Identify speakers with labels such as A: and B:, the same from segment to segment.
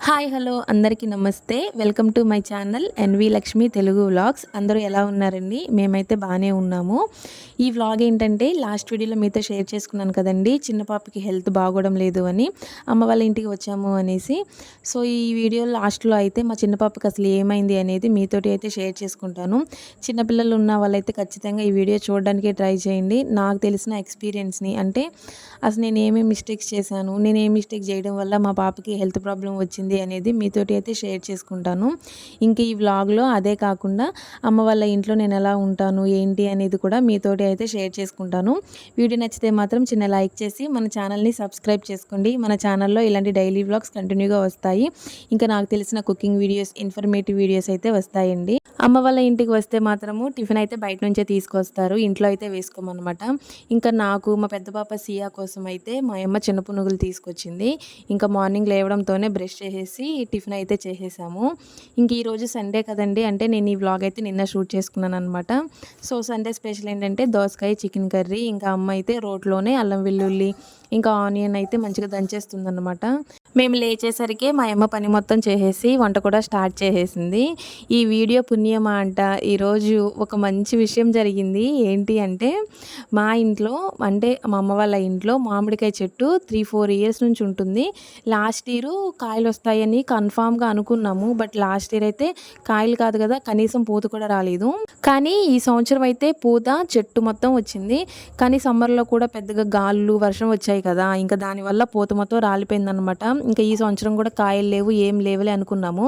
A: Hi hello అందరికీ నమస్తే. Welcome to my channel NV Lakshmi Telugu vlogs. అందరూ ఎలా ఉన్నారండి? మేమైతే బాగానే ఉన్నాము. ఈ వ్లాగ్ ఏంటంటే లాస్ట్ వీడియోలో మీతో షేర్ చేసుకున్నాను కదండి, చిన్న పాపకి హెల్త్ బాగోవడం లేదు అని, అమ్మ వాళ్ళ ఇంటికి వచ్చాము అనేసి. సో ఈ వీడియో లాస్ట్లో అయితే మా చిన్న పాపకి అసలు ఏమైంది అనేది మీతోటి అయితే షేర్ చేసుకుంటాను. చిన్నపిల్లలు ఉన్న వాళ్ళైతే ఖచ్చితంగా ఈ వీడియో చూడడానికి ట్రై చేయండి. నాకు తెలిసిన ఎక్స్పీరియన్స్ని, అంటే అసలు నేను ఏమేమి మిస్టేక్స్ చేశాను, నేను ఏ మిస్టేక్ చేయడం వల్ల మా పాపకి హెల్త్ ప్రాబ్లం వచ్చింది అనేది మీతోటి అయితే షేర్ చేసుకుంటాను. ఇంకా ఈ వ్లాగ్లో అదే కాకుండా అమ్మ వాళ్ళ ఇంట్లో నేను ఎలా ఉంటాను ఏంటి అనేది కూడా మీతోటి అయితే షేర్ చేసుకుంటాను. వీడియో నచ్చితే మాత్రం చిన్న లైక్ చేసి మన ఛానల్ని సబ్స్క్రైబ్ చేసుకోండి. మన ఛానల్లో ఇలాంటి డైలీ వ్లాగ్స్ కంటిన్యూగా వస్తాయి. ఇంకా నాకు తెలిసిన కుకింగ్ వీడియోస్, ఇన్ఫర్మేటివ్ వీడియోస్ అయితే వస్తాయండి. అమ్మ వాళ్ళ ఇంటికి వస్తే మాత్రము టిఫిన్ అయితే బయట నుంచే తీసుకొస్తారు, ఇంట్లో అయితే వేసుకోమన్నమాట. ఇంకా నాకు మా పెద్ద పాప సియా కోసం అయితే మా అమ్మ చిన్న పునుగులు తీసుకొచ్చింది. ఇంకా మార్నింగ్ లేవడంతోనే బ్రష్ చేసేసి టిఫిన్ అయితే చేసేసాము. ఇంక ఈరోజు సండే కదండి, అంటే నేను ఈ వ్లాగ్ అయితే నిన్న షూట్ చేసుకున్నాను అనమాట. సో సండే స్పెషల్ ఏంటంటే దోసకాయ చికెన్ కర్రీ. ఇంకా అమ్మ అయితే రోట్లోనే అల్లం వెల్లుల్లి ఇంకా ఆనియన్ అయితే మంచిగా దంచేస్తుంది అనమాట. మేము లేచేసరికి మా అమ్మ పని మొత్తం చేసేసి వంట కూడా స్టార్ట్ చేసేసింది. ఈ వీడియో పుణ్యమా అంట, ఈరోజు ఒక మంచి విషయం జరిగింది. ఏంటి అంటే మా ఇంట్లో, అంటే మా అమ్మ వాళ్ళ ఇంట్లో మామిడికాయ చెట్టు 3-4 ఇయర్స్ నుంచి ఉంటుంది. లాస్ట్ ఇయర్ కాయలు వస్తాయని కన్ఫామ్గా అనుకున్నాము. బట్ లాస్ట్ ఇయర్ అయితే కాయలు కాదు కదా, కనీసం పూత కూడా రాలేదు. కానీ ఈ సంవత్సరం అయితే పూత చెట్టు మొత్తం వచ్చింది. కానీ సమ్మర్లో కూడా పెద్దగా గాలులు వర్షం వచ్చాయి కదా, ఇంకా దానివల్ల పూత మొత్తం రాలిపోయిందనమాట. ఇంకా ఈ సంవత్సరం కూడా కాయలు లేవు, ఏం లేవులే అనుకున్నాము.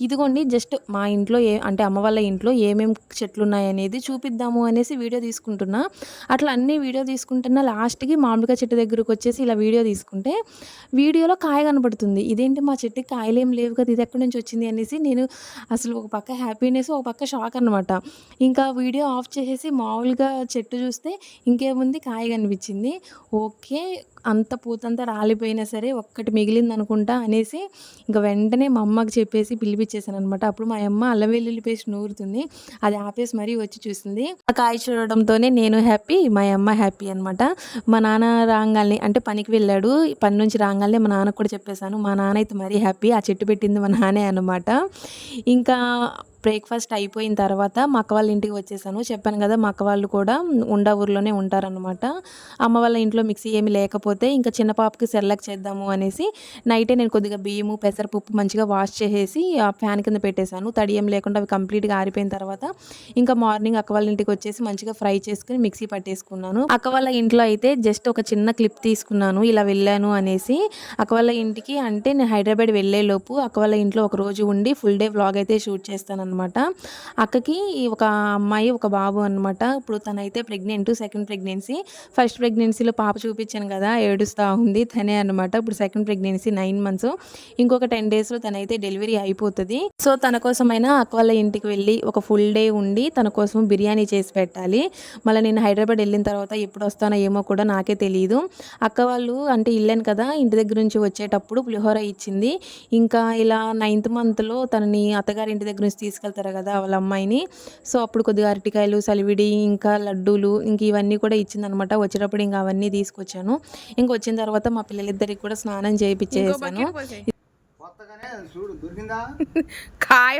A: ఇదిగోండి జస్ట్ మా ఇంట్లో అంటే అమ్మ వాళ్ళ ఇంట్లో ఏమేమి చెట్లు ఉన్నాయనేది చూపిద్దాము అనేసి వీడియో తీసుకుంటున్నా. అట్లా అన్ని వీడియో తీసుకుంటున్నా, లాస్ట్కి మామిడికాయ చెట్టు దగ్గరకు వచ్చేసి ఇలా వీడియో తీసుకుంటే వీడియోలో కాయ కనబడుతుంది. ఇదేంటి మా చెట్టుకి కాయలు ఏం లేవు కదా, ఇది ఎక్కడి నుంచి వచ్చింది అనేసి నేను అసలు ఒక పక్క హ్యాపీనెస్, ఒక పక్క షాక్ అనమాట. ఇంకా వీడియో ఆఫ్ చేసేసి మామూలుగా చెట్టు చూస్తే ఇంకేముంది, కాయ కనిపించింది. ఓకే, అంత పూతంతా రాలిపోయినా సరే ఒక్కటి మిగిలింది అనుకుంటా అనేసి ఇంకా వెంటనే మా అమ్మకి చెప్పేసి పిలిపించేసాను అనమాట. అప్పుడు మా అమ్మ అల్లం వెల్లుల్లి పేస్ట్ నూరుతుంది, అది ఆపేసి మరీ వచ్చి చూసింది. ఆ కాయ చూడడంతోనే నేను హ్యాపీ, మా అమ్మ హ్యాపీ అనమాట. మా నాన్న రాగాల్ని, అంటే పనికి వెళ్ళాడు, పని నుంచి రాగానే మా నాన్నకు కూడా చెప్పేశాను. మా నాన్న అయితే మరీ హ్యాపీ, ఆ చెట్టు పెట్టింది మా నాన్నే అనమాట. ఇంకా బ్రేక్ఫాస్ట్ అయిపోయిన తర్వాత మా అక్క వాళ్ళ ఇంటికి వచ్చేసాను. చెప్పాను కదా, మా అక్క వాళ్ళు కూడా ఉండా ఊర్లోనే ఉంటారనమాట. అమ్మ వాళ్ళ ఇంట్లో మిక్సీ ఏమి లేకపోతే ఇంకా చిన్న పాపకి సెర్లాక్ చేద్దాము అనేసి నైటే నేను కొద్దిగా బియ్యము పెసరపప్పు మంచిగా వాష్ చేసేసి ఆ ఫ్యాన్ కింద పెట్టేశాను. తడి ఏం లేకుండా అవి కంప్లీట్గా ఆరిపోయిన తర్వాత ఇంకా మార్నింగ్ అక్క వాళ్ళ ఇంటికి వచ్చేసి మంచిగా ఫ్రై చేసుకుని మిక్సీ పట్టేసుకున్నాను. అక్క వాళ్ళ ఇంట్లో అయితే జస్ట్ ఒక చిన్న క్లిప్ తీసుకున్నాను, ఇలా వెళ్ళాను అనేసి. అక్క వాళ్ళ ఇంటికి అంటే నేను హైదరాబాద్ వెళ్ళేలోపు అక్క వాళ్ళ ఇంట్లో ఒక రోజు ఉండి ఫుల్ డే వ్లాగ్ అయితే షూట్ చేస్తాను అనమాట. అక్కకి ఒక అమ్మాయి ఒక బాబు అనమాట. ఇప్పుడు తనైతే ప్రెగ్నెంట్, సెకండ్ ప్రెగ్నెన్సీ. ఫస్ట్ ప్రెగ్నెన్సీలో పాప చూపించాను కదా, ఏడుస్తూ ఉంది, తనే అనమాట. ఇప్పుడు సెకండ్ ప్రెగ్నెన్సీ 9 months. ఇంకొక 10 daysలో తనైతే డెలివరీ అయిపోతుంది. సో తన కోసమైనా అక్క వాళ్ళ ఇంటికి వెళ్ళి ఒక ఫుల్ డే ఉండి తన కోసం బిర్యానీ చేసి పెట్టాలి. మళ్ళీ నేను హైదరాబాద్ వెళ్ళిన తర్వాత ఎప్పుడు వస్తానో ఏమో కూడా నాకే తెలియదు. అక్క వాళ్ళు అంటే వెళ్ళాను కదా, ఇంటి దగ్గర నుంచి వచ్చేటప్పుడు పులిహోర ఇచ్చింది. ఇంకా ఇలా 9th monthలో తనని అత్తగారి ఇంటి దగ్గర నుంచి తీసుకెళ్తారు కదా వాళ్ళ అమ్మాయిని. సో అప్పుడు కొద్దిగా అరటికాయలు, సలివిడి, ఇంకా లడ్డూలు, ఇంక ఇవన్నీ కూడా ఇచ్చిందనమాట. వచ్చేటప్పుడు ఇంకా అవన్నీ తీసుకొచ్చాను. ఇంక వచ్చిన తర్వాత మా పిల్లలిద్దరికి కూడా స్నానం చేయించేసాను. కాయ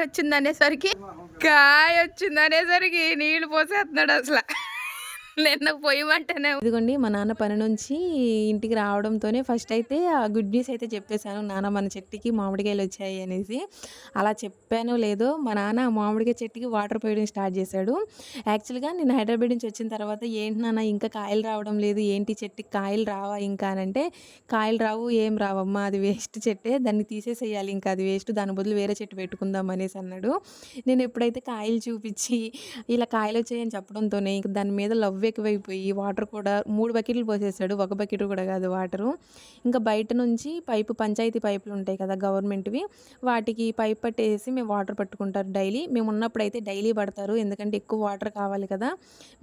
A: వచ్చిందనేసరికి నీళ్ళు పోసేస్తున్నాడు అసలు. నిన్న పోయమంటేనే ఇదిగోండి మా నాన్న పని నుంచి ఇంటికి రావడంతోనే ఫస్ట్ అయితే ఆ గుడ్ న్యూస్ అయితే చెప్పేశాను. నాన్న మన చెట్టుకి మామిడికాయలు వచ్చాయి అనేసి. అలా చెప్పానో లేదో మా నాన్న ఆ మామిడికాయ చెట్టుకి వాటర్ పోయడం స్టార్ట్ చేశాడు. యాక్చువల్గా నేను హైదరాబాద్ నుంచి వచ్చిన తర్వాత ఏంటి నాన్న ఇంకా కాయలు రావడం లేదు, ఏంటి చెట్టుకి కాయలు రావా ఇంకా అని అంటే, కాయలు రావు, ఏం రావమ్మా, అది వేస్ట్ చెట్టే, దాన్ని తీసేసేయాలి, ఇంకా అది వేస్ట్, దాని బదులు వేరే చెట్టు పెట్టుకుందాం అనేసి అన్నాడు. నేను ఎప్పుడైతే కాయలు చూపించి ఇలా కాయలు వచ్చాయని చెప్పడంతోనే ఇంక దాని మీద లవ్ ఎక్కువైపోయి వాటర్ కూడా 3 బకెట్లు పోసేసాడు, ఒక బకెట్ కూడా కాదు వాటరు. ఇంకా బయట నుంచి పంచాయతీ పైపులు ఉంటాయి కదా గవర్నమెంట్వి, వాటికి పైప్ పట్టేసి మేము వాటర్ పట్టుకుంటారు డైలీ. మేము ఉన్నప్పుడైతే డైలీ పడతారు, ఎందుకంటే ఎక్కువ వాటర్ కావాలి కదా.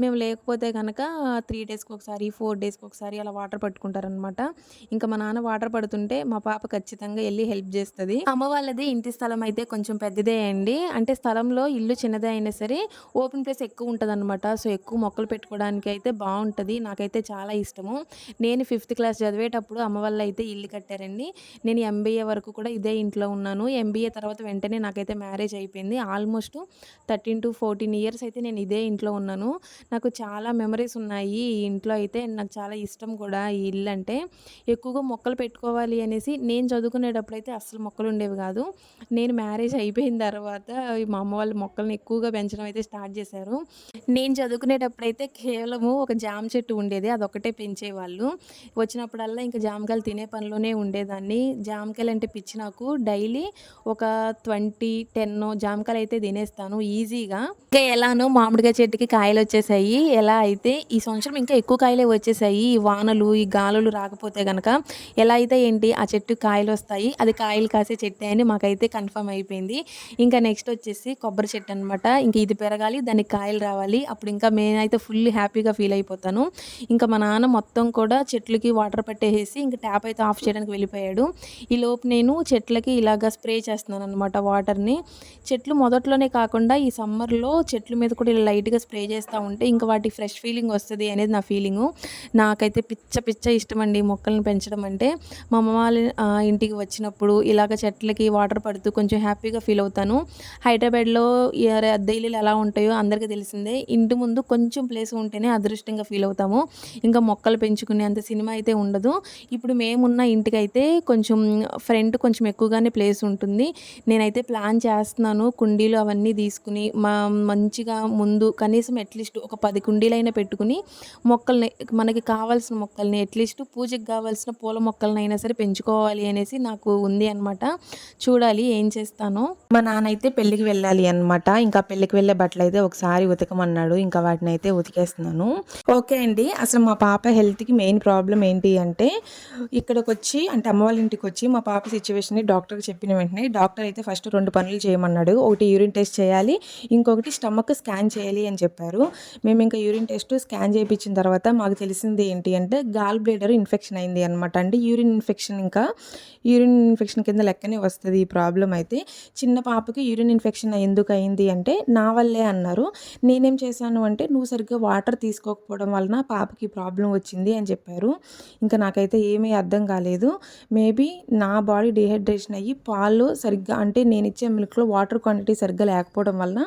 A: మేము లేకపోతే కనుక 3 daysకి ఒకసారి, 4 daysకి ఒకసారి అలా వాటర్ పట్టుకుంటారనమాట. ఇంకా మా నాన్న వాటర్ పడుతుంటే మా పాప ఖచ్చితంగా వెళ్ళి హెల్ప్ చేస్తుంది. అమ్మ వాళ్ళది ఇంటి స్థలం అయితే కొంచెం పెద్దదే అండి, అంటే స్థలంలో ఇల్లు చిన్నదే అయినా సరే ఓపెన్ ప్లేస్ ఎక్కువ ఉంటుంది అనమాట. సో ఎక్కువ మొక్కలు పెట్టుకోవడానికి చేసుకోవడానికి అయితే బాగుంటుంది. నాకైతే చాలా ఇష్టము. నేను 5th క్లాస్ చదివేటప్పుడు అమ్మ వాళ్ళు అయితే ఇల్లు కట్టారండి. నేను ఎంబీఏ వరకు కూడా ఇదే ఇంట్లో ఉన్నాను. ఎంబీఏ తర్వాత వెంటనే నాకైతే మ్యారేజ్ అయిపోయింది. ఆల్మోస్ట్ 13-14 ఇయర్స్ అయితే నేను ఇదే ఇంట్లో ఉన్నాను. నాకు చాలా మెమరీస్ ఉన్నాయి ఈ ఇంట్లో అయితే. నాకు చాలా ఇష్టం కూడా ఈ ఇల్లు అంటే. ఎక్కువగా మొక్కలు పెట్టుకోవాలి అనేసి నేను చదువుకునేటప్పుడు అయితే అస్సలు మొక్కలు ఉండేవి కాదు. నేను మ్యారేజ్ అయిపోయిన తర్వాత మా అమ్మ వాళ్ళు మొక్కల్ని ఎక్కువగా పెంచడం అయితే స్టార్ట్ చేశారు. నేను చదువుకునేటప్పుడైతే కేవలము ఒక జామ చెట్టు ఉండేది. అదొక్కటే పెంచేవాళ్ళు. వచ్చినప్పుడల్లా ఇంకా జామకాయలు తినే పనిలోనే ఉండేదాన్ని. జామకాయలు అంటే పిచ్చి నాకు. డైలీ ఒక 10 జామకాయలు అయితే తినేస్తాను ఈజీగా. ఇంకా ఎలానో మామిడికాయ చెట్టుకి కాయలొచ్చేసాయి. ఎలా అయితే ఈ సంవత్సరం ఇంకా ఎక్కువ కాయలే వచ్చేసాయి. ఈ వానలు, ఈ గాలులు రాకపోతే గనక ఎలా అయితే ఏంటి ఆ చెట్టుకి కాయలొస్తాయి. అది కాయలు కాసే చెట్టే అని మాకైతే కన్ఫర్మ్ అయిపోయింది. ఇంకా నెక్స్ట్ వచ్చేసి కొబ్బరి చెట్టు అనమాట. ఇంక ఇది పెరగాలి, దానికి కాయలు రావాలి. అప్పుడు ఇంకా నేనైతే ఫుల్ హ్యాపీగా ఫీల్ అయిపోతాను. ఇంకా మా నాన్న మొత్తం కూడా చెట్లకి వాటర్ పట్టేసేసి ఇంక ట్యాప్ అయితే ఆఫ్ చేయడానికి వెళ్ళిపోయాడు. ఈలోపు నేను చెట్లకి ఇలాగ స్ప్రే చేస్తున్నాను అనమాట వాటర్‌ని. చెట్లు మొదట్లోనే కాకుండా ఈ సమ్మర్‌లో చెట్ల మీద కూడా ఇలా లైట్‌గా స్ప్రే చేస్తా ఉంటే ఇంకా వాటికి ఫ్రెష్ ఫీలింగ్ వస్తది అనేది నా ఫీలింగు. నాకైతే పిచ్చ ఇష్టమండి మొక్కల్ని పెంచడం అంటే. మా అమ్మ వాళ్ళ ఇంటికి వచ్చినప్పుడు ఇలాగ చెట్లకి వాటర్ పడుతూ కొంచెం హ్యాపీగా ఫీల్ అవుతాను. హైదరాబాద్‌లో అద్దె ఇల్లులు ఎలా ఉంటాయో అందరికీ తెలిసిందే. ఇంటి ముందు కొంచెం ప్లేస్ ఉంటేనే అదృష్టంగా ఫీల్ అవుతాము. ఇంకా మొక్కలు పెంచుకునే అంత సినిమా అయితే ఉండదు. ఇప్పుడు మేమున్న ఇంటికైతే కొంచెం ఫ్రంట్ కొంచెం ఎక్కువగానే ప్లేస్ ఉంటుంది. నేనైతే ప్లాన్ చేస్తున్నాను కుండీలు అవన్నీ తీసుకుని మంచిగా ముందు కనీసం అట్‌లీస్ట్ ఒక 10 కుండీలైనా పెట్టుకుని మొక్కల్ని మనకి కావాల్సిన మొక్కల్ని అట్‌లీస్ట్ పూజకి కావాల్సిన పూల మొక్కలనైనా సరే పెంచుకోవాలి అనేసి నాకు ఉంది అనమాట. చూడాలి ఏం చేస్తానో. మా నాన్న అయితే పెళ్ళికి వెళ్ళాలి అనమాట. ఇంకా పెళ్ళికి వెళ్ళే బట్టలైతే ఒకసారి ఉతకమన్నాడు. ఇంకా వాటినైతే ఉతికేస్తున్నాను. ఓకే అండి. అసలు మా పాప హెల్త్‌కి మెయిన్ ప్రాబ్లమ్ ఏంటి అంటే ఇక్కడికొచ్చి అంటే అమ్మ వాళ్ళ ఇంటికొచ్చి మా పాప సిట్యుయేషన్‌ని డాక్టర్‌కి చెప్పిన వెంటనే డాక్టర్ అయితే ఫస్ట్ 2 పనులు చేయమన్నాడు. ఒకటి యూరిన్ టెస్ట్ చేయాలి. ఇంకొకటి స్టమక్ స్కాన్ చేయాలి అని చెప్పారు. మేము ఇంకా యూరిన్ టెస్ట్, స్కాన్ చేపించిన తర్వాత మాకు తెలిసింది ఏంటి అంటే గాల్ బ్లాడర్ ఇన్ఫెక్షన్ అయింది అనమాట. అంటే యూరిన్ ఇన్ఫెక్షన్ కింద లెక్కనే వస్తది ఈ ప్రాబ్లమ్ అయితే. చిన్న పాపకి యూరిన్ ఇన్ఫెక్షన్ ఎందుకు అయింది అంటే నా వల్లే అన్నారు. నేనేం చేశాను అంటే నువ్వు సరిగ్గా వాటర్ తీసుకోకపోవడం వలన పాపకి ప్రాబ్లమ్ వచ్చింది అని చెప్పారు. ఇంకా నాకైతే ఏమీ అర్థం కాలేదు. మేబీ నా బాడీ డీహైడ్రేషన్ అయ్యి పాలు సరిగ్గా అంటే నేనిచ్చే మిల్క్‌లో వాటర్ క్వాంటిటీ సరిగ్గా లేకపోవడం వలన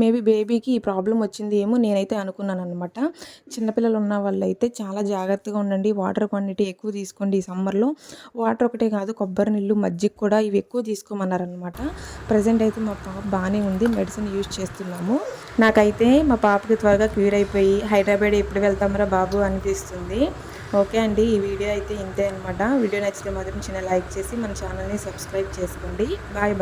A: మేబీ బేబీకి ఈ ప్రాబ్లమ్ వచ్చింది ఏమో నేనైతే అనుకున్నాననమాట. చిన్నపిల్లలు ఉన్న వాళ్ళైతే చాలా జాగ్రత్తగా ఉండండి. వాటర్ క్వాంటిటీ ఎక్కువ తీసుకోండి ఈ సమ్మర్‌లో. వాటర్ ఒకటే కాదు కొబ్బరి నీళ్ళు, మజ్జిగ కూడా ఇవి ఎక్కువ తీసుకోమన్నారనమాట. ప్రెజెంట్ అయితే మా పాప బాగానే ఉంది. మెడిసిన్ యూజ్ చేస్తున్నాము. నాకైతే మా పాపకి త్వరగా క్యూర్ అయిపోయి హైదరాబాద్ ఎప్పుడు వెళ్తాంరా బాబు అనిపిస్తుంది. ఓకే అండి. ఈ వీడియో అయితే ఇంతే అనమాట. వీడియో నచ్చితే మాత్రం చిన్న లైక్ చేసి మన ఛానల్ని సబ్స్క్రైబ్ చేసుకోండి. బాయ్.